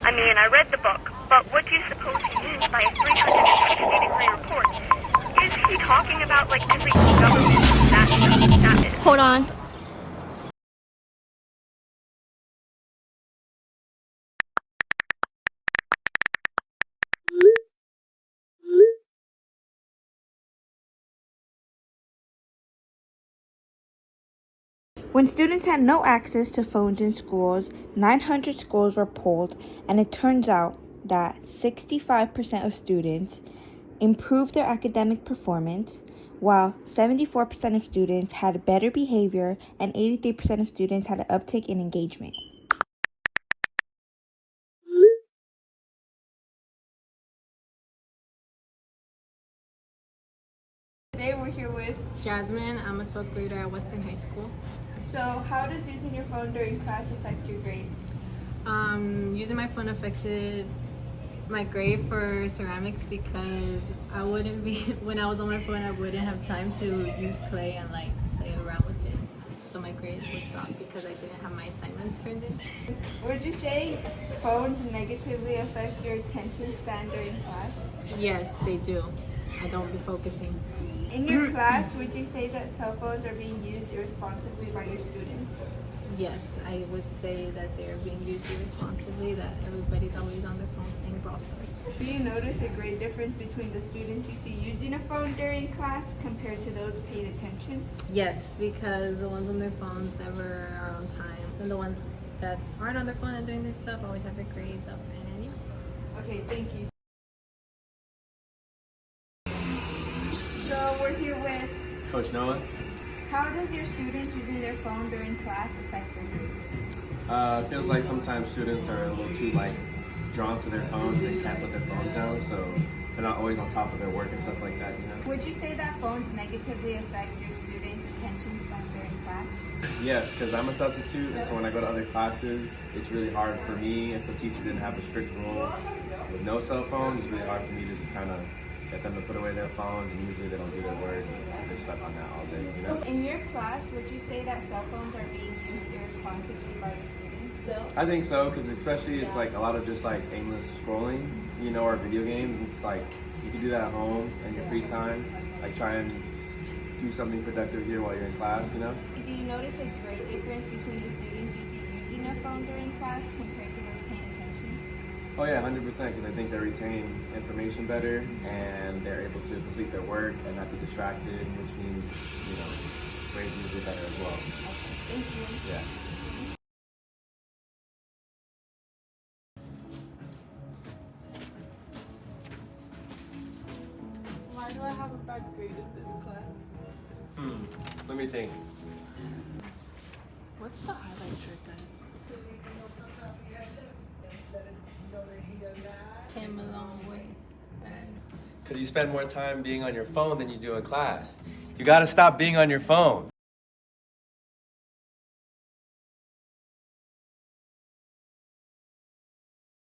I mean, I read the book, but what do you suppose he means by a 360-degree report? Is he talking about, like, every government that is? Hold on. When students had no access to phones in schools, 900 schools were polled, and it turns out that 65% of students improved their academic performance, while 74% of students had better behavior and 83% of students had an uptick in engagement. Today we're here with. Jasmine, I'm a 12th grader at Weston High School. So, how does using your phone during class affect your grade? Using my phone affected my grade for ceramics because I wouldn't be, when I was on my phone, I wouldn't have time to use clay and like play around with it. So my grades would drop because I didn't have my assignments turned in. Would you say phones negatively affect your attention span during class? Yes, they do. I don't be focusing. In your class, would you say that cell phones are being used irresponsibly by your students? Yes, I would say that they're being used irresponsibly, that everybody's always on their phone playing Brawl Stars. Do you notice a great difference between the students you see using a phone during class compared to those paying attention? Yes, because the ones on their phones never are on time, and the ones that aren't on their phone and doing this stuff always have their grades up, and yeah. Okay, thank you. So we're here with. Coach Noah. How does your students using their phone during class affect their grade? It feels like sometimes students are a little too drawn to their phones and they can't put their phones down, so they're not always on top of their work and stuff like that, you know? Would you say that phones negatively affect your students' attention span during class? Yes, because I'm a substitute, and so when I go to other classes, it's really hard for me if the teacher didn't have a strict rule with no cell phones. It's really hard for me to just kind of get them to put away their phones, and usually they don't do their work because they're stuck on that all day, you know? In your class, would you say that cell phones are being used irresponsibly by your students? I think so, because especially it's like a lot of just like aimless scrolling, you know, or video games. It's like you can do that at home in your free time, like try and do something productive here while you're in class, you know? Do you notice a great difference between the students you see using a phone during class compared to those paying attention? Oh yeah, 100%, because I think they retain information better and they're able to complete their work and not be distracted, which means, you know, grades usually better as well. Thank you. Yeah. Why do I have a bad grade in this class? Let me think. What's the highlight trick, guys? Came a long way. Because you spend more time being on your phone than you do in class. You gotta stop being on your phone.